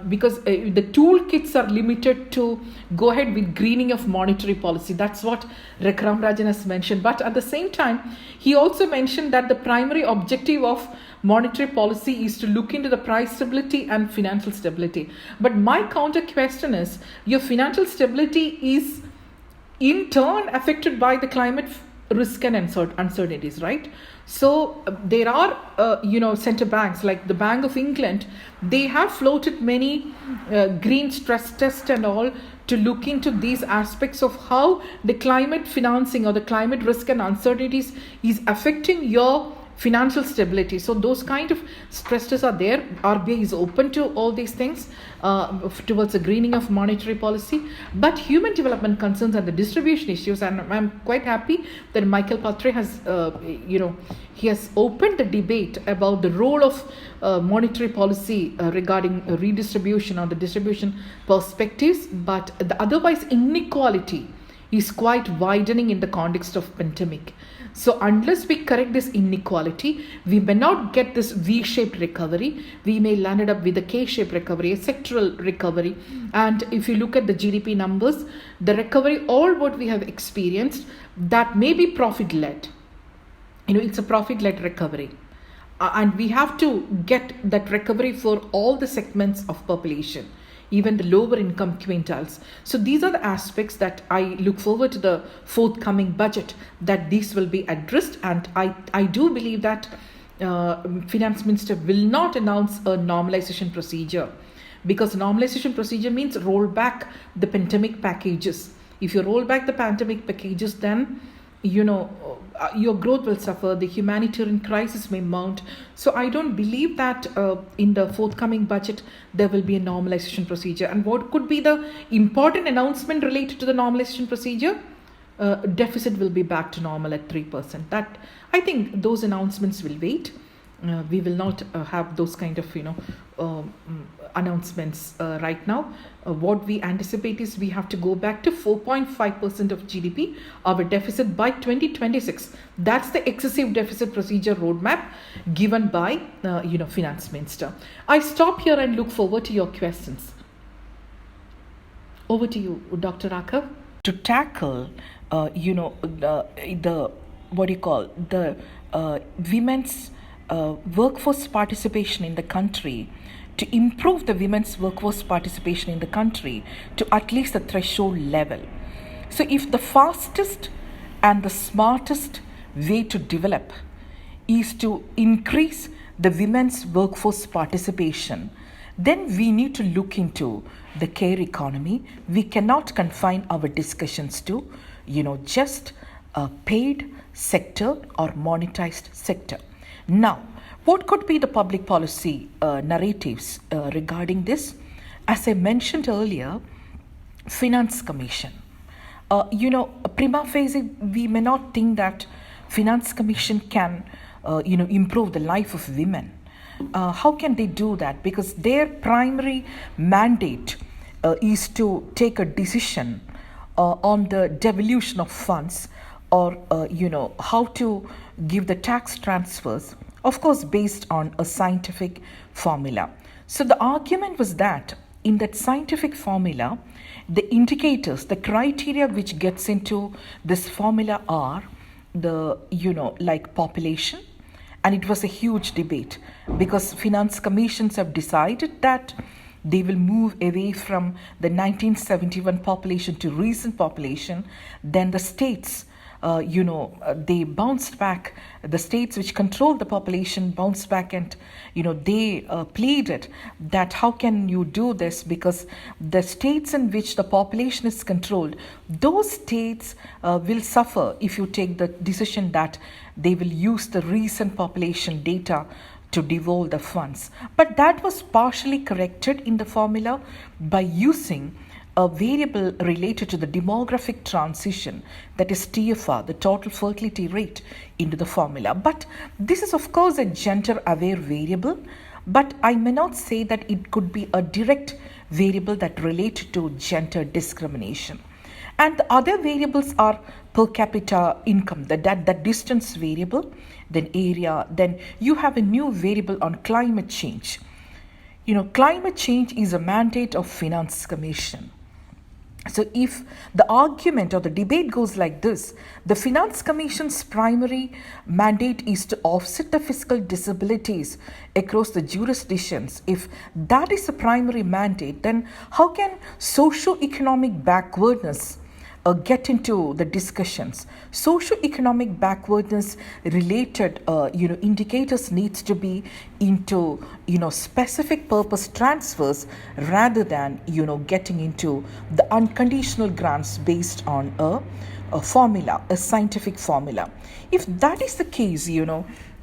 because the toolkits are limited to go ahead with greening of monetary policy. That's what Rekharam Rajan has mentioned. But at the same time, he also mentioned that the primary objective of monetary policy is to look into the price stability and financial stability. But my counter question is, your financial stability is in turn affected by the climate risk and uncertainties, right? So there are, central banks like the Bank of England, they have floated many green stress tests and all to look into these aspects of how the climate financing or the climate risk and uncertainties is affecting your financial stability. So those kind of stresses are there. RBI is open to all these things towards the greening of monetary policy, but human development concerns and the distribution issues, and I'm quite happy that Michael Patre has he has opened the debate about the role of monetary policy regarding redistribution or the distribution perspectives, but the otherwise inequality is quite widening in the context of pandemic. So unless we correct this inequality, we may not get this V-shaped recovery. We may land it up with a K-shaped recovery, a sectoral recovery. And if you look at the GDP numbers, the recovery, all what we have experienced, that may be profit-led. It's a profit-led recovery. And we have to get that recovery for all the segments of population, even the lower income quintiles. So these are the aspects that I look forward to the forthcoming budget, that these will be addressed. And I do believe that Finance Minister will not announce a normalization procedure, because normalization procedure means roll back the pandemic packages. If you roll back the pandemic packages, then your growth will suffer, the humanitarian crisis may mount. So I don't believe that in the forthcoming budget there will be a normalization procedure. And what could be the important announcement related to the normalization procedure? Deficit will be back to normal at 3%. That, I think those announcements will wait. We will not have those kind of announcements right now. What we anticipate is we have to go back to 4.5% of GDP, our deficit, by 2026. That's the excessive deficit procedure roadmap given by Finance Minister. I stop here and look forward to your questions. Over to you, Dr. Raghav. To tackle the women's workforce participation in the country, to improve the women's workforce participation in the country to at least the threshold level. So if the fastest and the smartest way to develop is to increase the women's workforce participation, then we need to look into the care economy. We cannot confine our discussions to, just a paid sector or monetized sector. Now, what could be the public policy narratives regarding this? As I mentioned earlier, Finance Commission. Prima facie, we may not think that Finance Commission can, improve the life of women. How can they do that? Because their primary mandate is to take a decision on the devolution of funds, or how to give the tax transfers, of course based on a scientific formula. So the argument was that in that scientific formula, the indicators, the criteria which gets into this formula are the like population. And it was a huge debate, because finance commissions have decided that they will move away from the 1971 population to recent population. Then the states, they bounced back. The states which control the population bounced back, and they pleaded that how can you do this, because the states in which the population is controlled, those states will suffer if you take the decision that they will use the recent population data to devolve the funds. But that was partially corrected in the formula by using a variable related to the demographic transition, that is TFR, the total fertility rate, into the formula. But this is of course a gender aware variable, but I may not say that it could be a direct variable that related to gender discrimination. And the other variables are per capita income, that distance variable, then area, then you have a new variable on climate change. Climate change is a mandate of Finance Commission. So if the argument or the debate goes like this, the Finance Commission's primary mandate is to offset the fiscal disabilities across the jurisdictions. If that is the primary mandate, then how can socio-economic backwardness get into the discussions? Socio-economic backwardness related indicators needs to be into specific purpose transfers, rather than getting into the unconditional grants based on a formula, a scientific formula. If that is the case,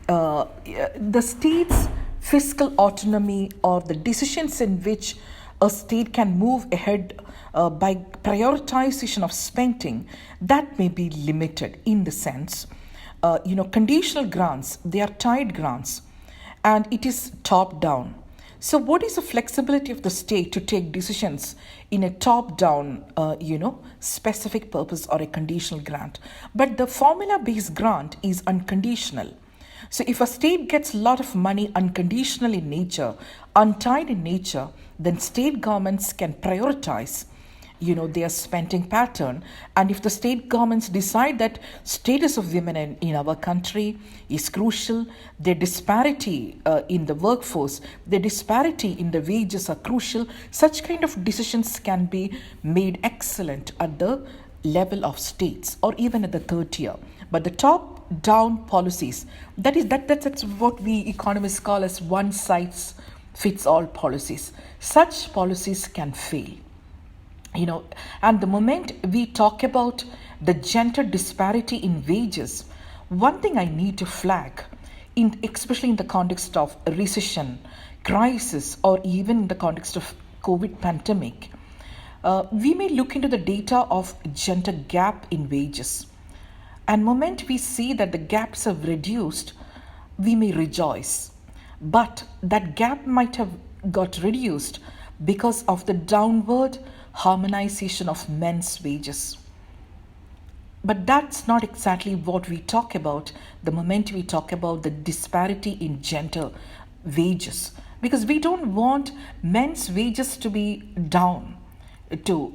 the state's fiscal autonomy or the decisions in which a state can move ahead by prioritization of spending, that may be limited in the sense, conditional grants, they are tied grants and it is top down. So, what is the flexibility of the state to take decisions in a top down, specific purpose or a conditional grant? But the formula based grant is unconditional. So, if a state gets a lot of money unconditional in nature, untied in nature, then state governments can prioritize their spending pattern. And if the state governments decide that status of women in our country is crucial, their disparity in the workforce, their disparity in the wages are crucial, such kind of decisions can be made excellent at the level of states or even at the third tier. But the top down policies, that's what we economists call as one size fits all policies. Such policies can fail. And the moment we talk about the gender disparity in wages, one thing I need to flag, especially in the context of recession, crisis, or even in the context of COVID pandemic, we may look into the data of gender gap in wages. And moment we see that the gaps have reduced, we may rejoice. But that gap might have got reduced because of the downward harmonization of men's wages. But that's not exactly what we talk about the moment we talk about the disparity in gender wages. Because we don't want men's wages to be down to,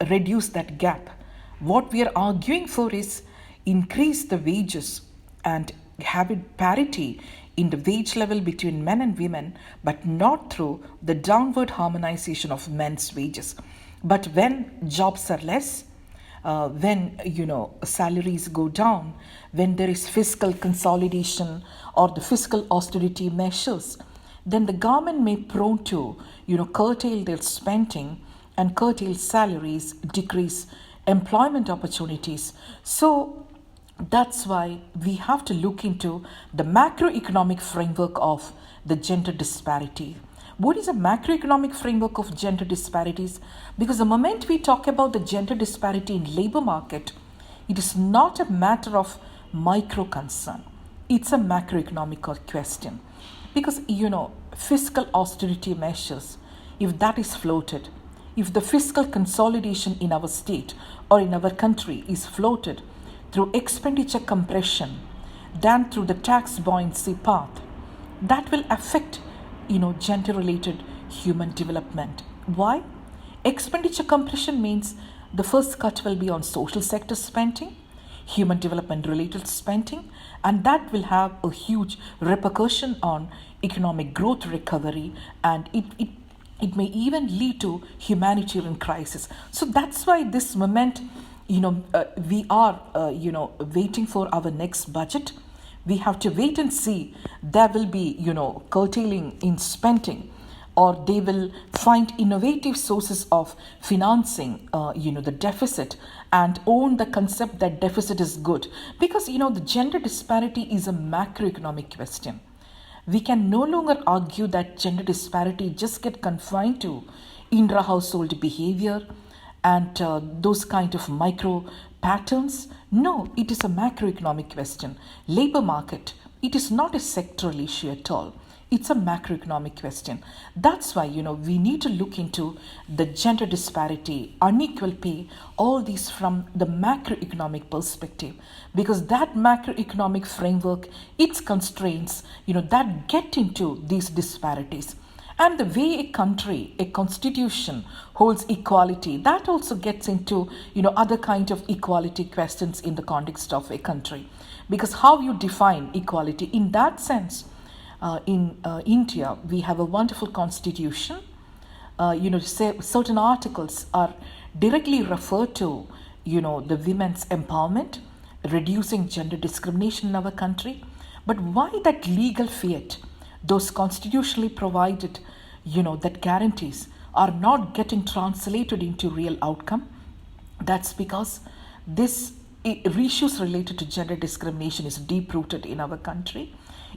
reduce that gap. What we are arguing for is increase the wages and have it parity in the wage level between men and women, but not through the downward harmonization of men's wages. But when jobs are less, when salaries go down, when there is fiscal consolidation or the fiscal austerity measures, then the government may prone to curtail their spending and curtail salaries, decrease employment opportunities. So that's why we have to look into the macroeconomic framework of the gender disparity. What is a macroeconomic framework of gender disparities? Because the moment we talk about the gender disparity in labor market, it is not a matter of micro concern. It's a macroeconomic question. Because, fiscal austerity measures, if that is floated, if the fiscal consolidation in our state or in our country is floated through expenditure compression than through the tax buoyancy path, that will affect gender related human development. Why? Expenditure compression means the first cut will be on social sector spending, human development related spending, and that will have a huge repercussion on economic growth recovery, and it may even lead to humanitarian crisis. So that's why this moment we are waiting for our next budget. We have to wait and see. There will be curtailing in spending, or they will find innovative sources of financing the deficit and own the concept that deficit is good, because the gender disparity is a macroeconomic question. We can no longer argue that gender disparity just get confined to intra-household behavior and those kind of micro patterns. No, it is a macroeconomic question. Labor market, it is not a sectoral issue at all. It's a macroeconomic question. That's why, we need to look into the gender disparity, unequal pay, all these from the macroeconomic perspective, because that macroeconomic framework, its constraints, that get into these disparities. And the way a country, a constitution holds equality, that also gets into, other kind of equality questions in the context of a country. Because how you define equality in that sense, in India, we have a wonderful constitution. Say certain articles are directly referred to, the women's empowerment, reducing gender discrimination in our country. But why that legal fiat, those constitutionally provided, that guarantees are not getting translated into real outcome? That's because this issues related to gender discrimination is deep rooted in our country.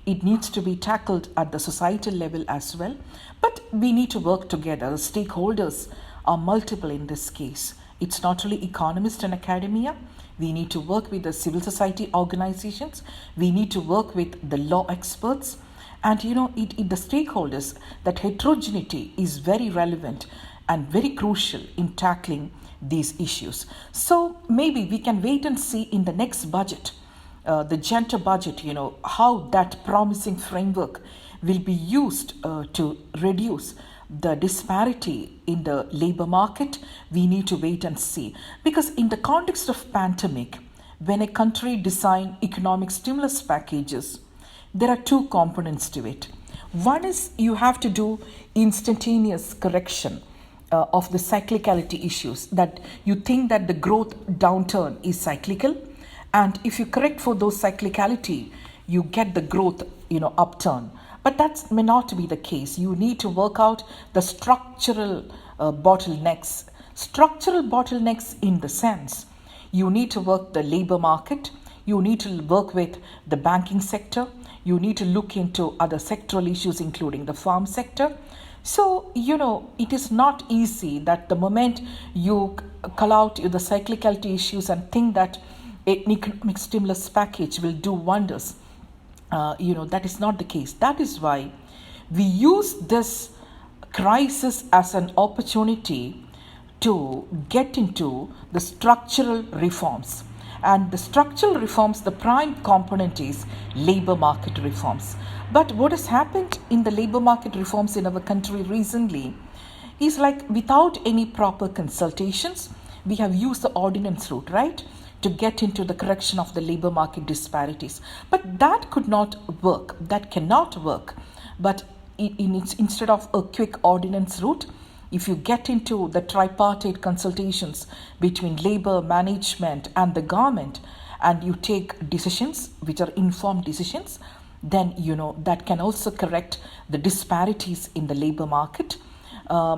It needs to be tackled at the societal level as well. But we need to work together. The stakeholders are multiple in this case. It's not only economists and academia. We need to work with the civil society organizations. We need to work with the law experts. And the stakeholders, that heterogeneity is very relevant and very crucial in tackling these issues. So maybe we can wait and see in the next budget, the gender budget, how that promising framework will be used to reduce the disparity in the labor market. We need to wait and see. Because in the context of pandemic, when a country design economic stimulus packages, there are two components to it. One is you have to do instantaneous correction of the cyclicality issues, that you think that the growth downturn is cyclical, and if you correct for those cyclicality, you get the growth upturn. But that may not be the case. You need to work out the structural bottlenecks. Structural bottlenecks in the sense, you need to work the labor market, you need to work with the banking sector, you need to look into other sectoral issues including the farm sector. So, it is not easy that the moment you call out the cyclicality issues and think that an economic stimulus package will do wonders. That is not the case. That is why we use this crisis as an opportunity to get into the structural reforms. And the structural reforms, the prime component is labor market reforms. But what has happened in the labor market reforms in our country recently is like without any proper consultations, we have used the ordinance route, right, to get into the correction of the labor market disparities. But that could not work. That cannot work. But instead of a quick ordinance route, if you get into the tripartite consultations between labor, management, and the government, and you take decisions which are informed decisions, then that can also correct the disparities in the labor market.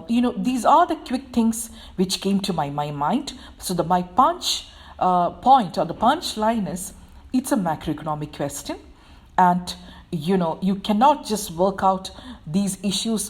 These are the quick things which came to my mind. So my point or the punch line is, it's a macroeconomic question, and you cannot just work out these issues